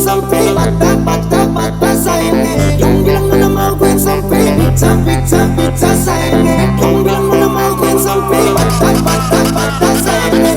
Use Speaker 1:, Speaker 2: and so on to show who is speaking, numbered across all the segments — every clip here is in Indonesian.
Speaker 1: sampai patah sayangnya. Yang bilang mana mau gue sampai pizza sayangnya. Yang bilang mana mau gue sampai patah sayangnya.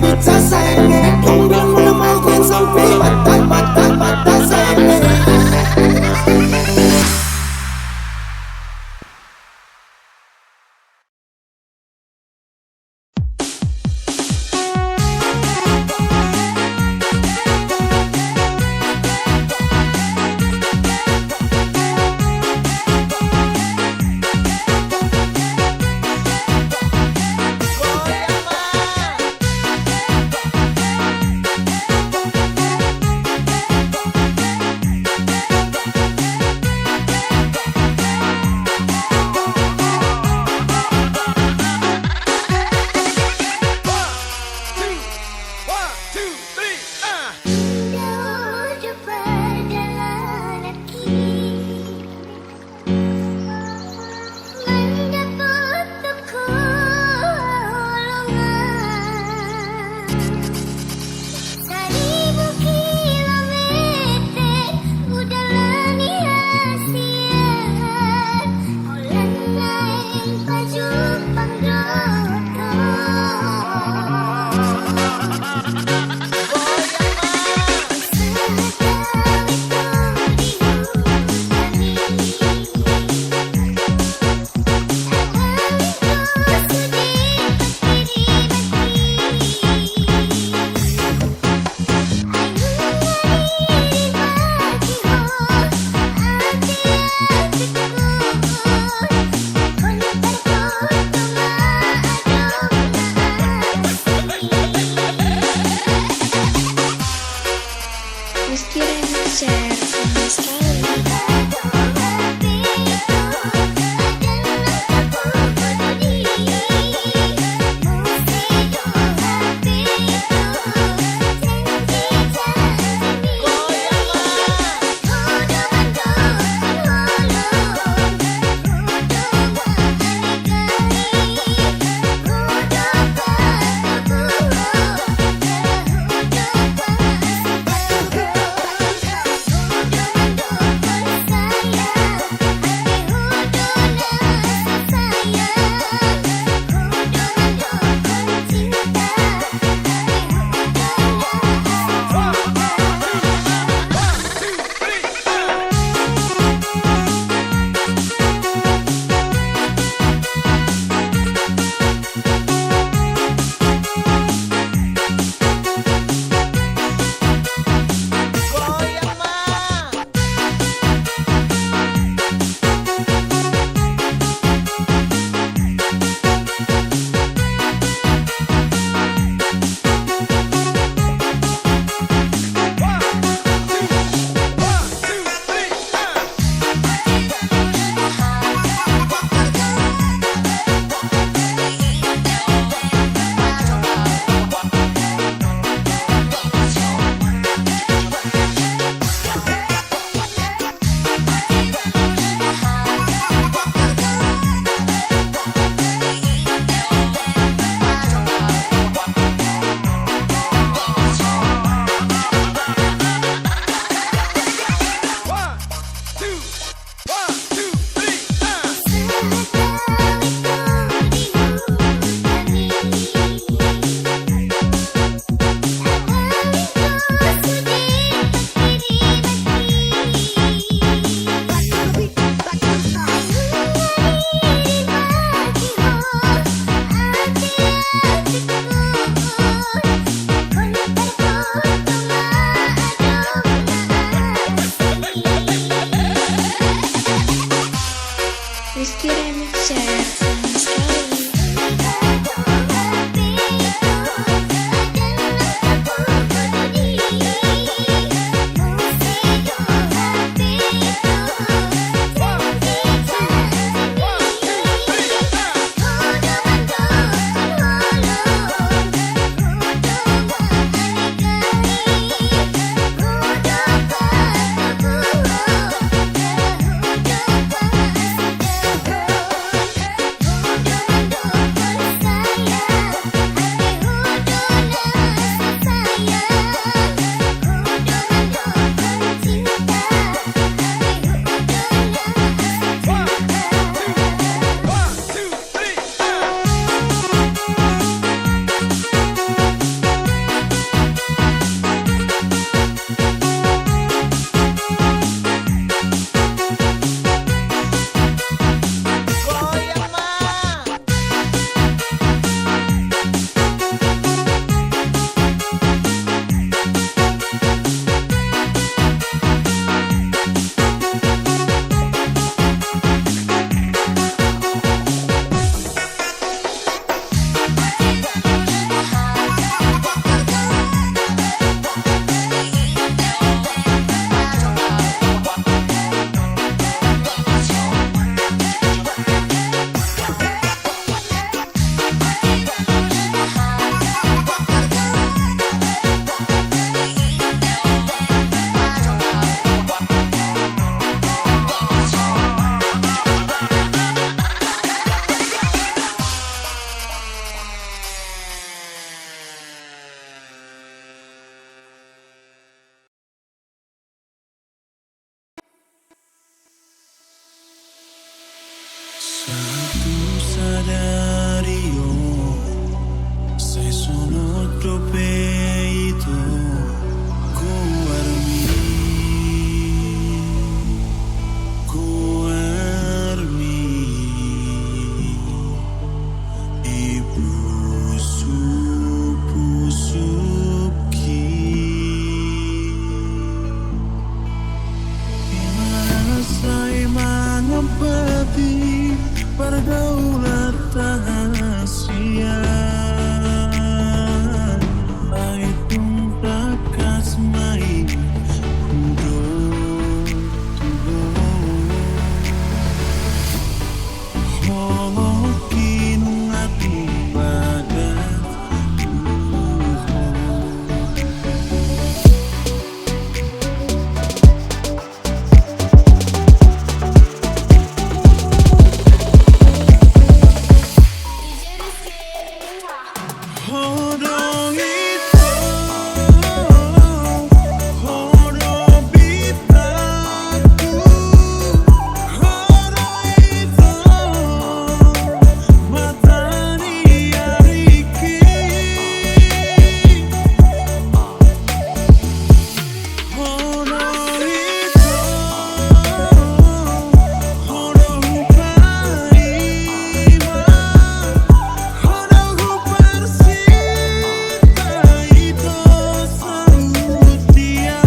Speaker 1: Pizza sayangnya. Yang bilang mana mau gue sampai patah sayangnya. sadari io, se sono tropeito, guarmi, guarmi, e pusu-pusuki, inasai mengabdi pergaulan rahasia. Aitung takas mai kudo tudo holokin ati badat hodong itu hodong bitaku hodong itu matani ariki hodong itu hodong paima hodong persita itu samutia.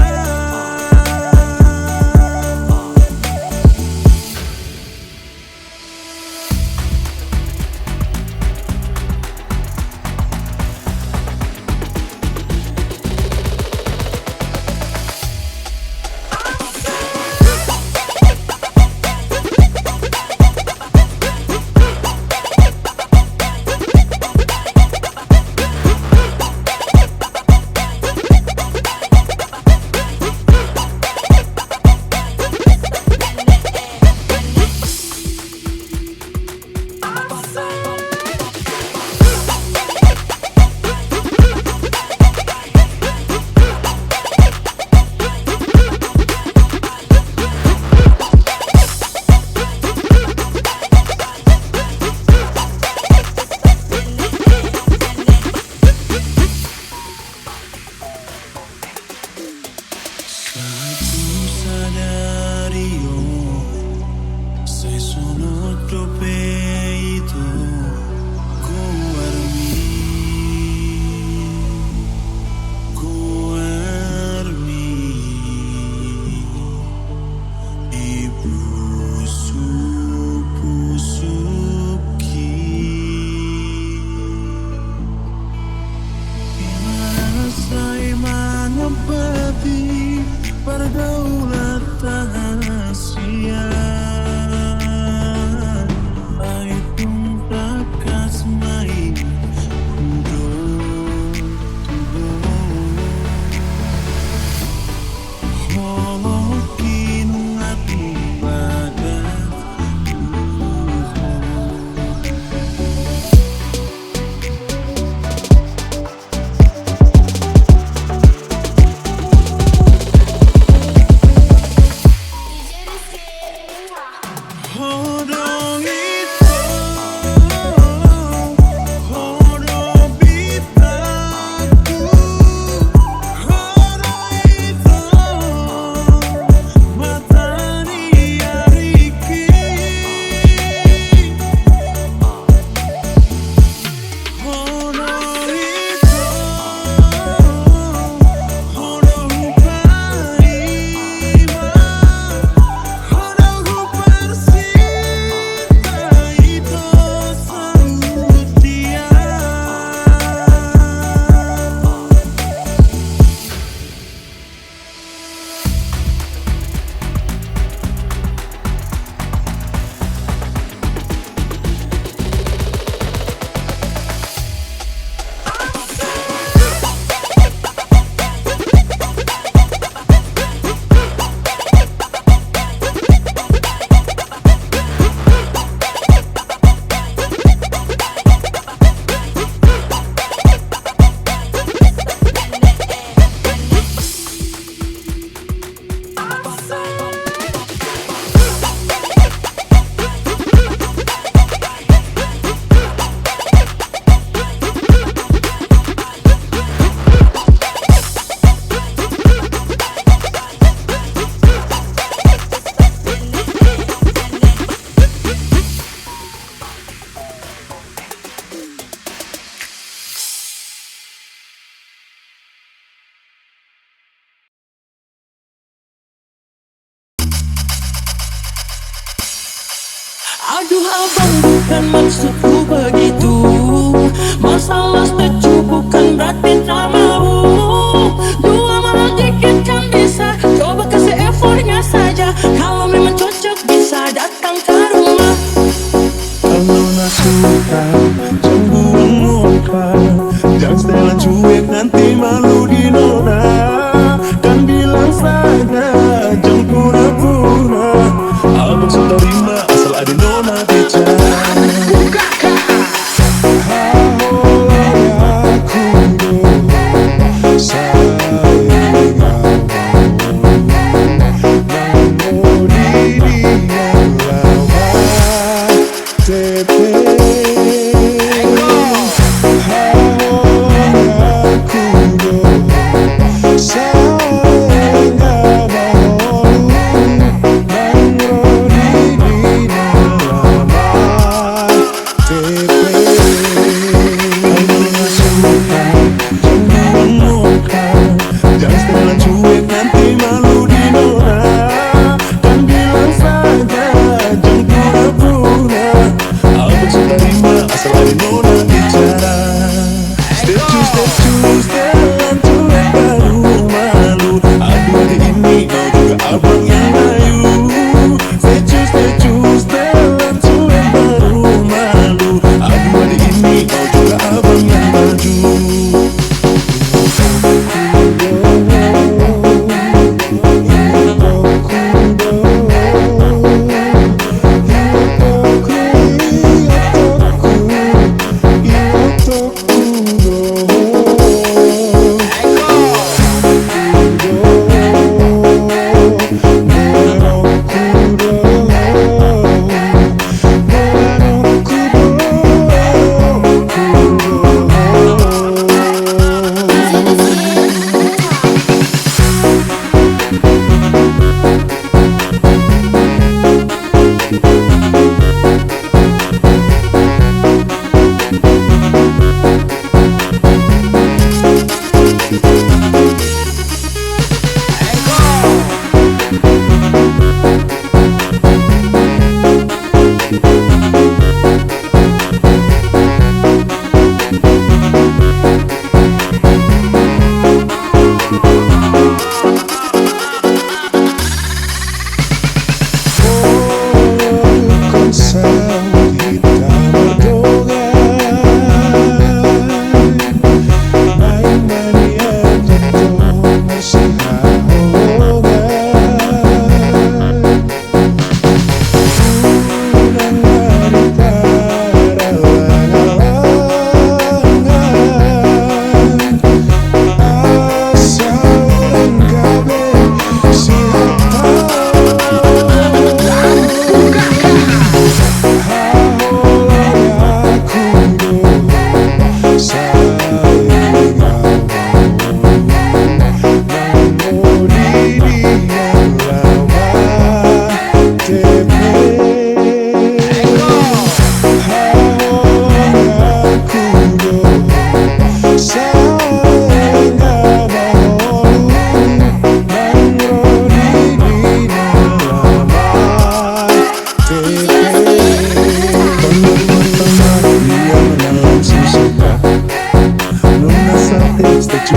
Speaker 1: Saat sadari io, se sono tropeito, guarmi, guarmi, e pusu-pusuki, inasai mengabdi pergaulan rahasia. Aitung takas mai kudo tudo holokin ati badat abang, bukan maksudku begitu. Masalah setuju bukan berarti tak mau. Dua malah dikit kan bisa, coba kasih effortnya saja. Kalau memang cocok bisa datang ke rumah.
Speaker 2: Kalau nak suka jangan buang muka, jangan setelan cuek nanti malu di nona. Kan bilang saja jangan pura-pura, abang sudah terima asal ada nona bicara.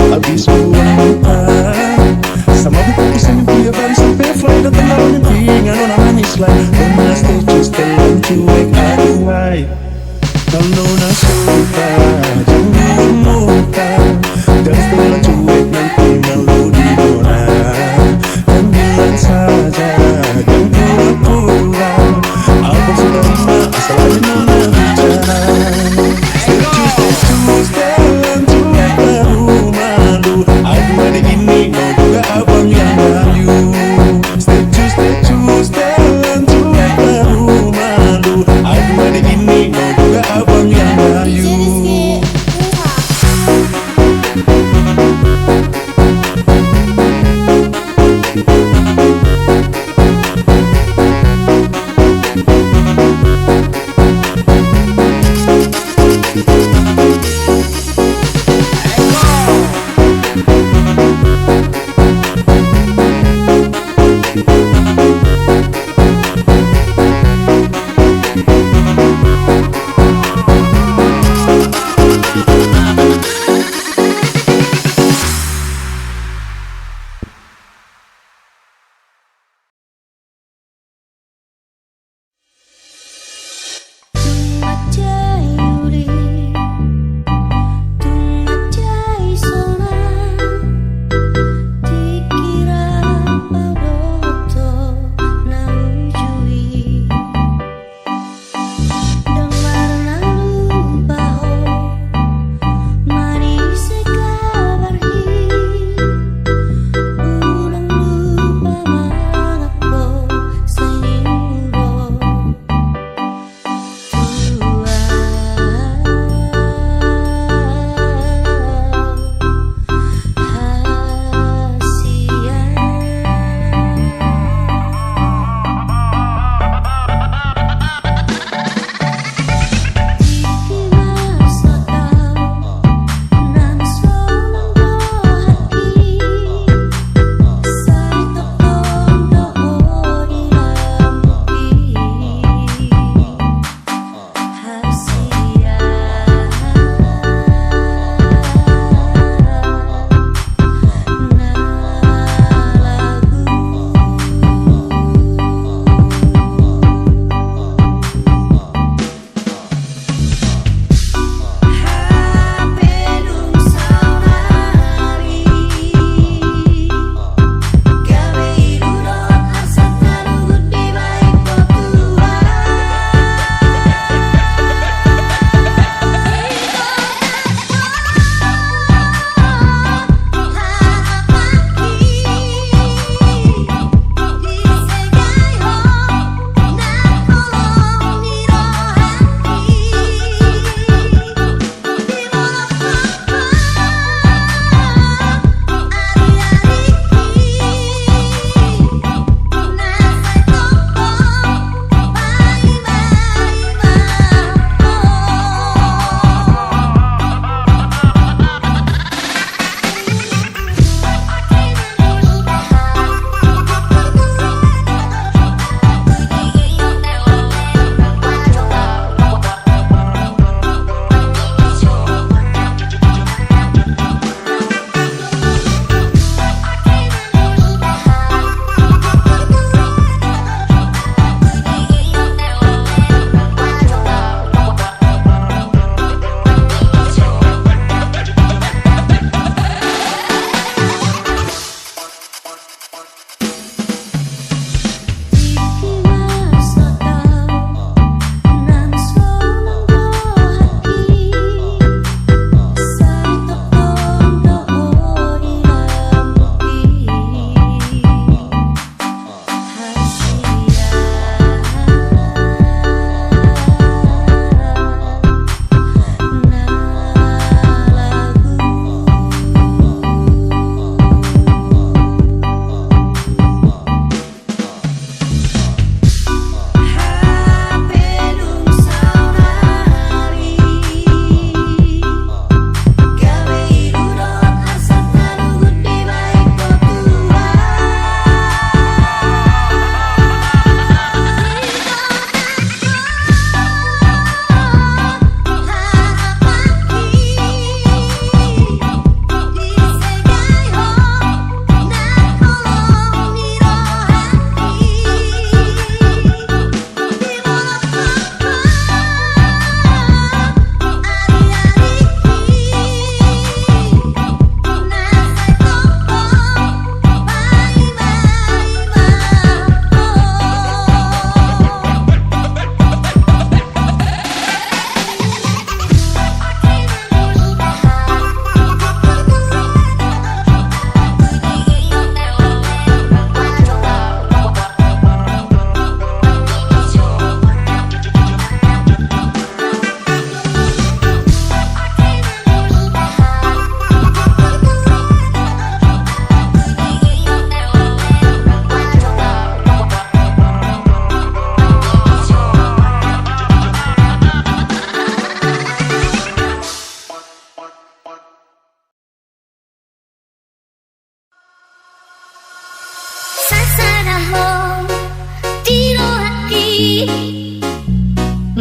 Speaker 2: Habis buang muka sama buku pusing mimpi abang sampai fly datang dalam mimpi ngano nangis lagi nona setuju setelan cuek aduhai. Kalau nona suka jangan buang muka, jangan setelan cuek nanti malu di nona. Dan bilang saja jangan pura-pura, abang sudah terima asal ada nona bicara. Setuju setelan cuek baru malu, aduh adik ini mau juga abang yang layu. Setuju setelan cuek baru malu, aduh adik ini mau juga abang yang layu.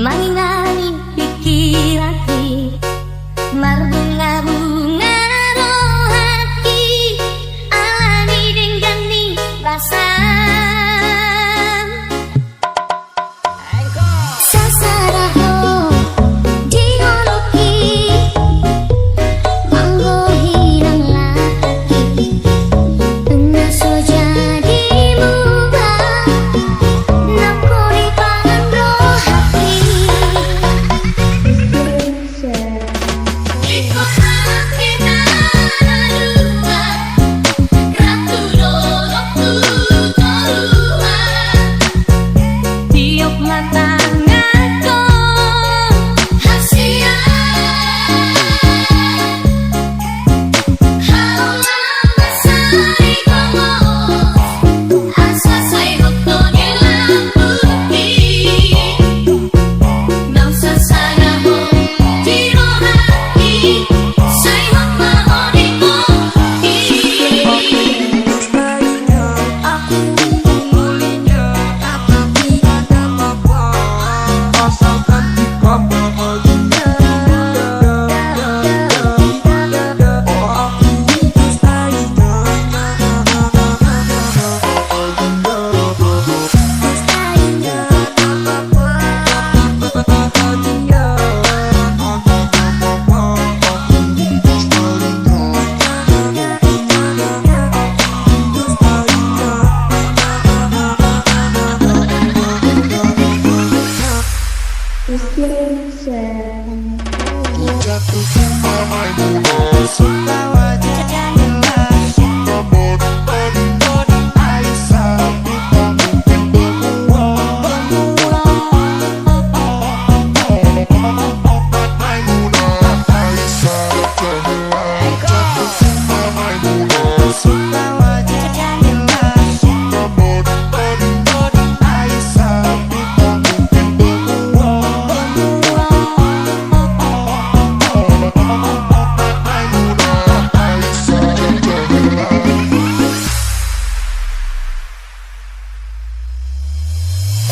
Speaker 3: mangingani pikiranki, marbunga-bunga rohati, alani denggani rasa. Sasaraho diologi, manggo hilang lagi, ngaso jadi mubah, nakoni pangan rohati. Ikut hati nanadua, ratu dolok tutorua, tiup mata ngaco hasia, haula masari komo, asa sai hokto nilambuki, nang sasana ho tiro hati, sai hok mahoniko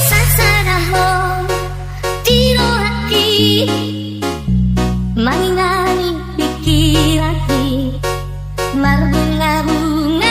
Speaker 3: sasaraho tiro hati, mangingani pikiranki, marbunga-bunga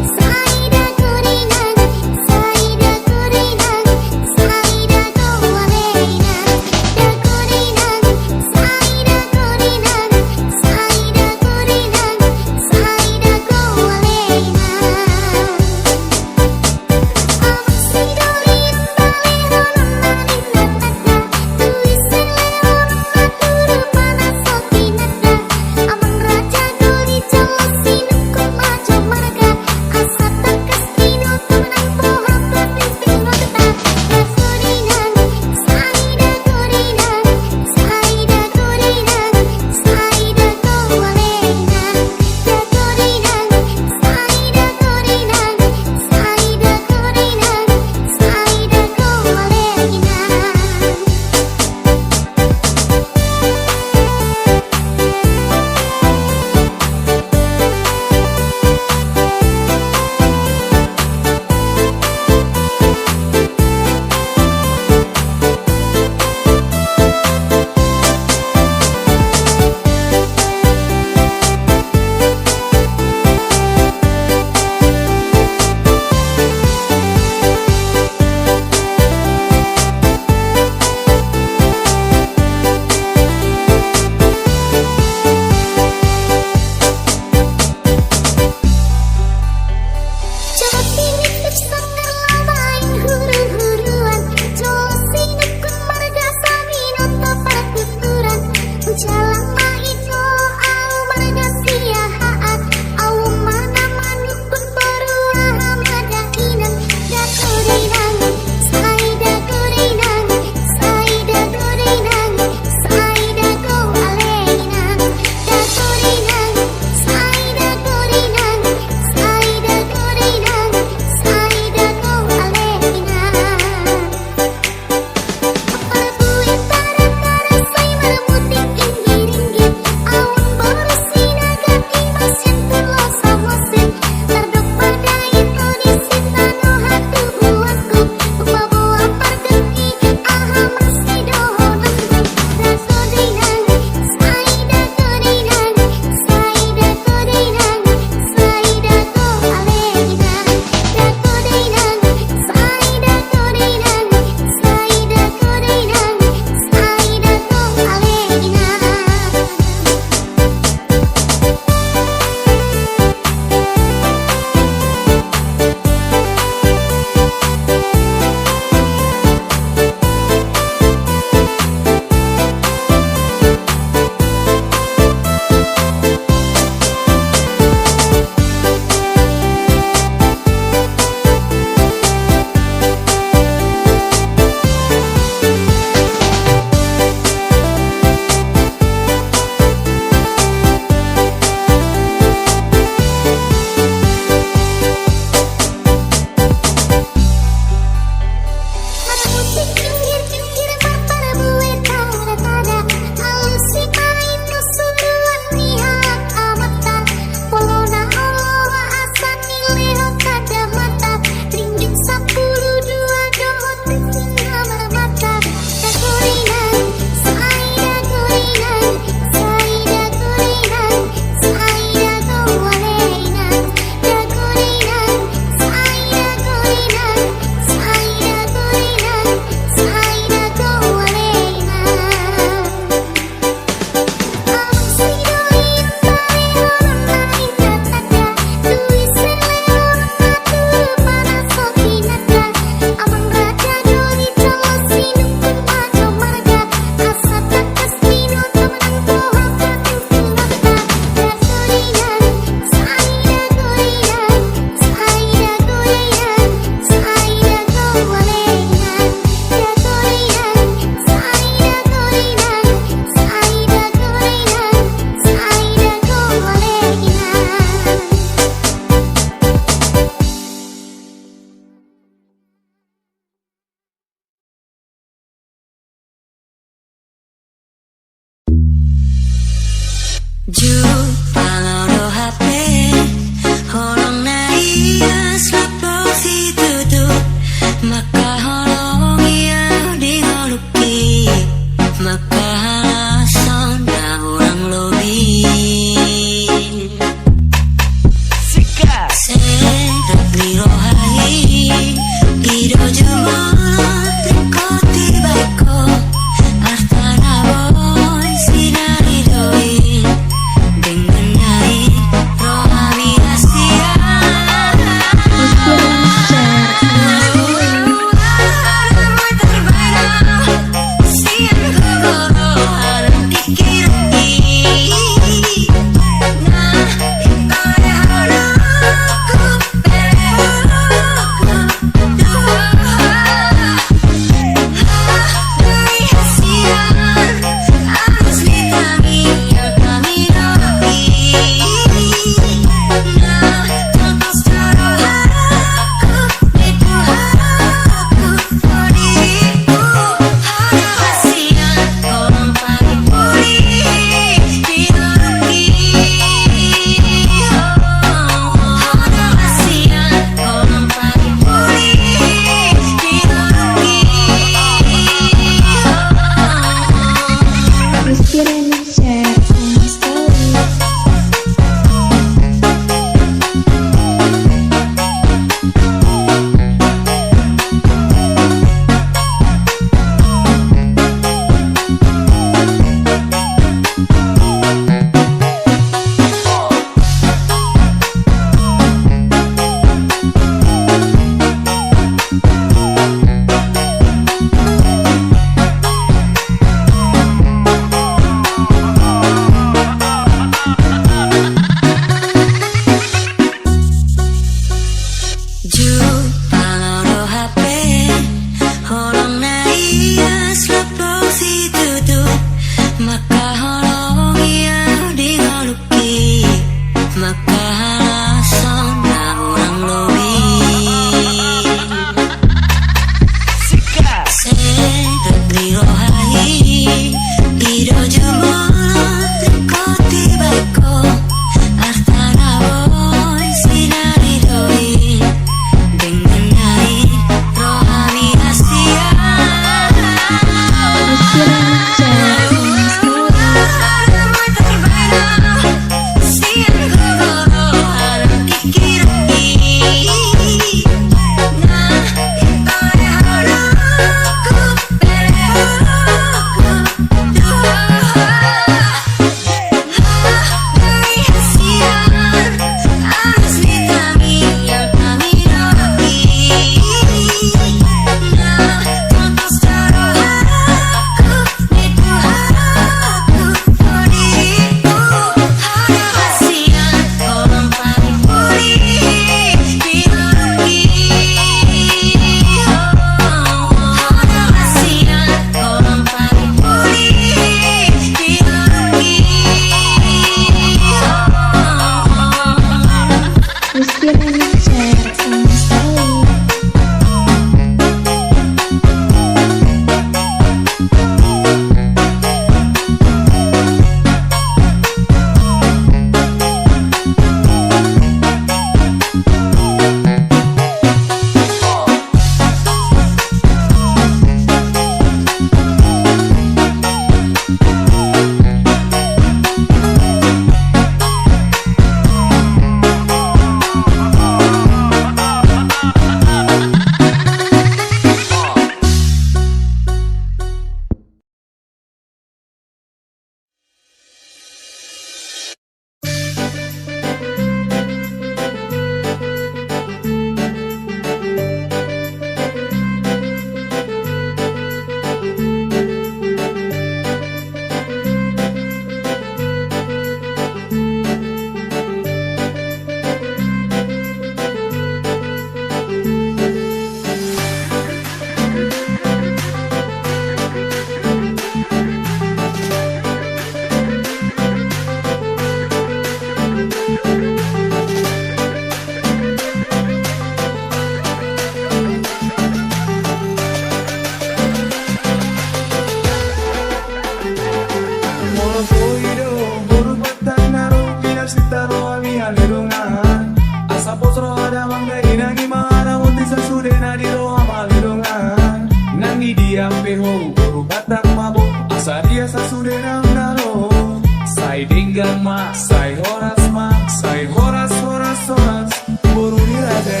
Speaker 1: Sai denggang mak, sai horas mak, sai horas horas horas buru dirade.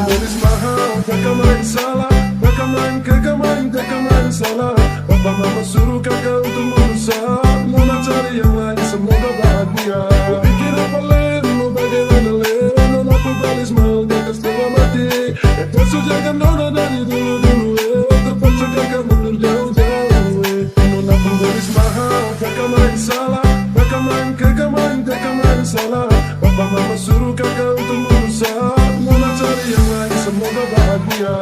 Speaker 2: Tulis mahal, tak main salah, tak main salah. Papa mama suruh kakak untuk berusaha, Nona cari yang lain semoga bahagia. Pikir apa lain, mau bagaimana lain, Nona pun balis mahal di atas dewa mati. Tersu jangan Nona dari dulu terpaksa kakak mundur jauh-jauh. Nona pun tulis mahal, tak main salah, tak main salah. Papa mama suruh kakak untuk berusaha, Nona cari yang lain semoga bahagia.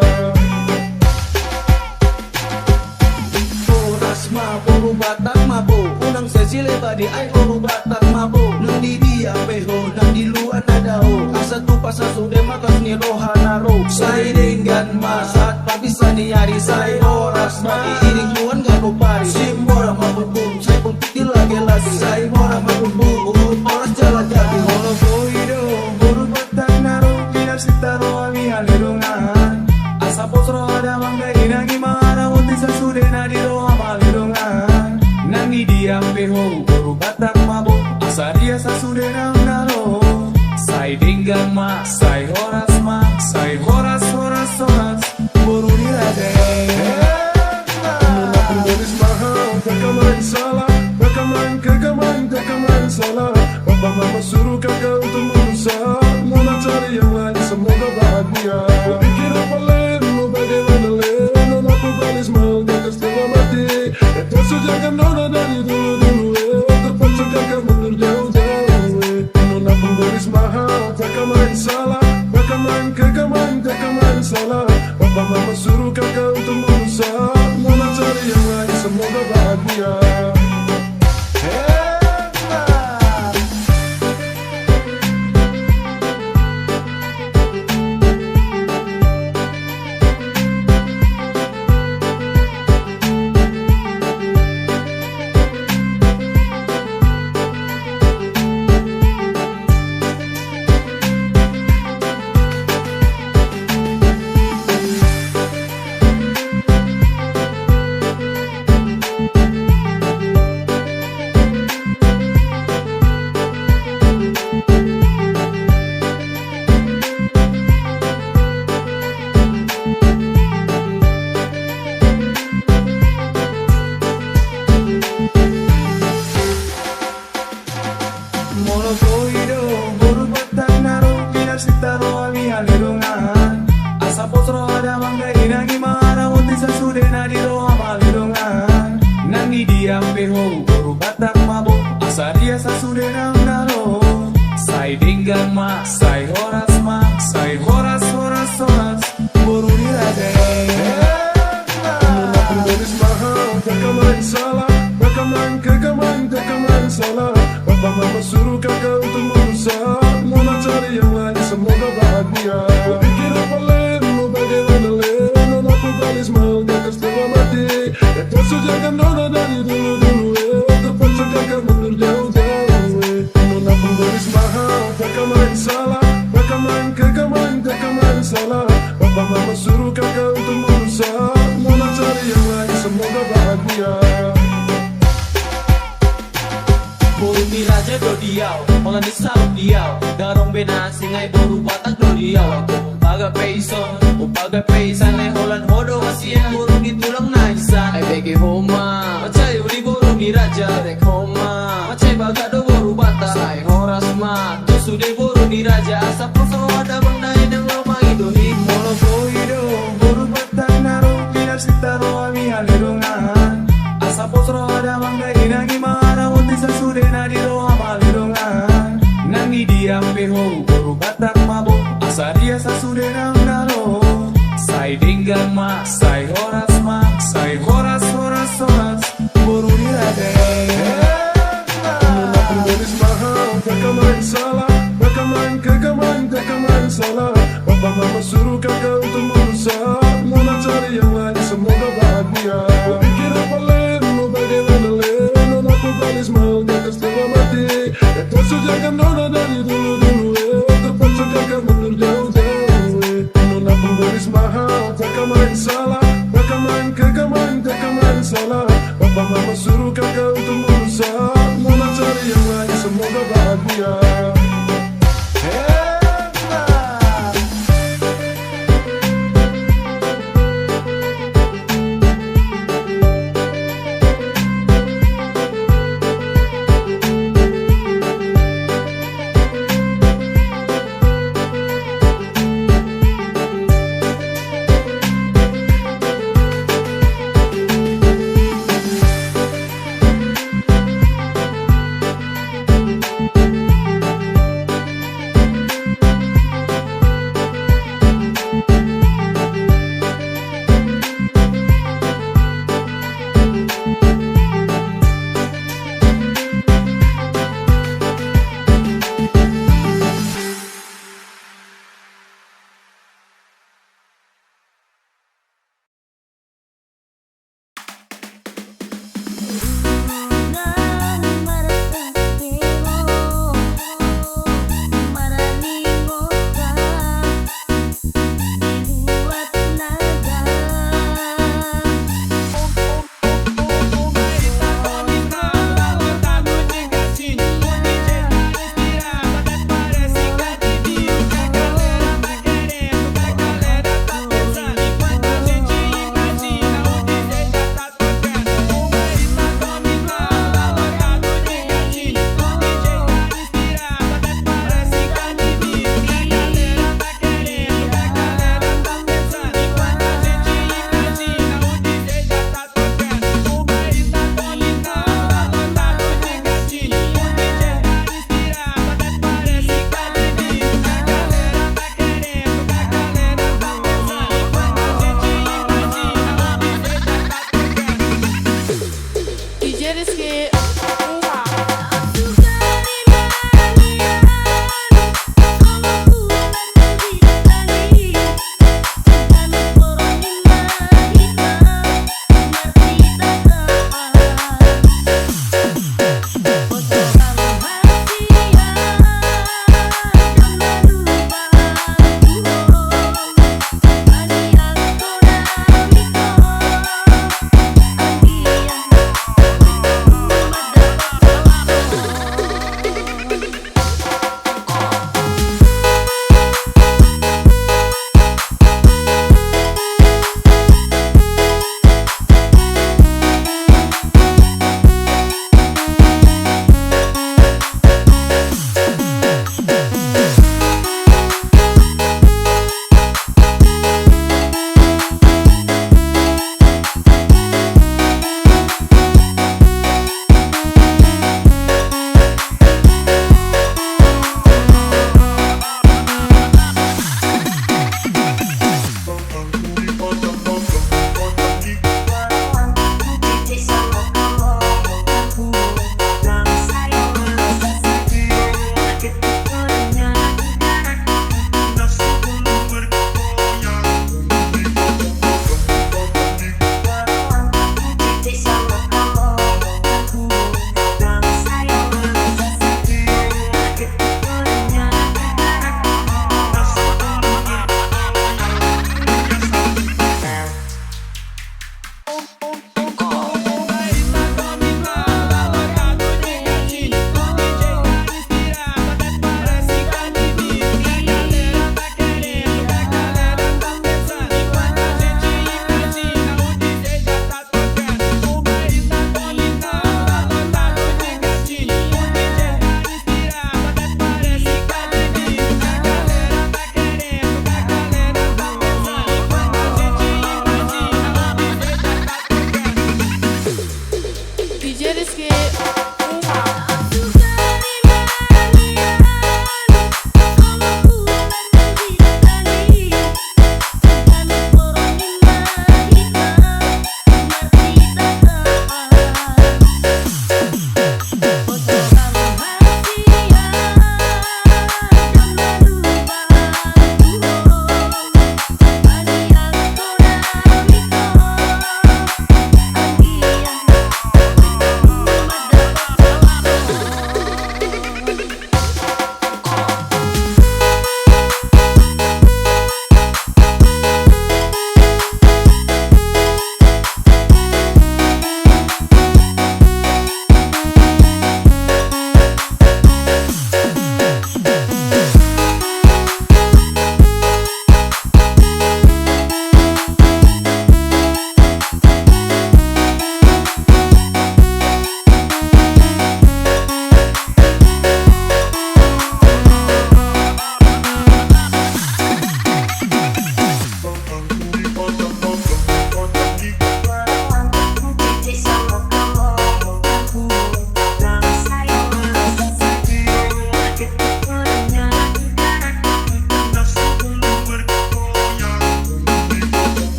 Speaker 1: Puru batang mabu unang sesile tadi ay puru batang mabu nang di dia peho nang di luar nadao asa tu pasa sude makas ni rohanaro sai dengan masat pabisa ni hari sai horas ma iring tuan gak pari simbora mabubum sai pun pitil lagi sai mora mabubum horas jalan jati holo boido puru batang naro pinar sitaro ami halirungan asa posro ada mangga inagi mara unti sasude nadiro diam peho buru batak mabuk asaria sasude naro sai denggang mak sai horas horas buru dirade.
Speaker 2: Nona pun tulis mahal, tak main salah, tak main salah. Papa mama suruh kakak untuk berusaha, Nona cari yang lain semoga bahagia. Pikir apa lain, mau bagaimana lain, Nona pun balis mahal di atas dewa mati. Tersu jangan Nona dari dulu terpaksa kakak mundur jauh-jauh. Nona pun tulis mahal, tak main salah, tak main salah. Papa mama suruh kakak untuk berusaha, Nona cari yang lain semoga bahagia.
Speaker 1: Sai denggang mak, sai horas horas buru dirade.
Speaker 2: Nona pun tulis mahal, tak main salah, tak main salah. Papa mama suruh kakak untuk berusaha, Nona cari yang lain semoga bahagia. Pikir apa lain, mau bagaimana lain, Nona pun balis mahal di atas dewa mati. Tersu jangan Nona dari dulu terpaksa kakak mundur jauh-jauh. Nona pun tulis mahal, tak main salah, tak main salah. Papa mama suruh kakak untuk berusaha, Nona cari yang lain semoga bahagia.
Speaker 1: Buru miraja do diau, mga nisau diau darong bena singay buru batak do diau. Upaga payson, upaga paysan ay holan hodo kasiya buru nitulang na isan ay bege homa macay uli buru miraja dek homa macay baga do buru batak ay horas ma tusude buru miraja asa poso ada bangday ng lomang idohin molo boido buru batak naro pinar sitaro ami halirungan asa poso ada bangday inagi mara unti sasude nadiro amalirungan nangi diam peho buru batak mabuk asaria sasude naro sai denggang mak sai horas horas buru dirade.
Speaker 2: Nona pun tulis mahal, mahal, kakak main salah. Kakak main salah. Papa mama suruh kakak untuk berusaha. Nona cari yang lain, semoga bahagia. Kau pikir apa lain, mau bagaimana lain. Nona pembalis mahal, kakak setengah mati. Kakak sujakan nona dari dulu-dulu terpaksa kakak mundur jauh-jauh Nona pembalis mahal, kakak main salah. Kakak main salah. Papa mama suruh kakak untuk berusaha. Nona cari yang lain, semoga bahagia.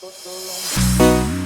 Speaker 1: Tolong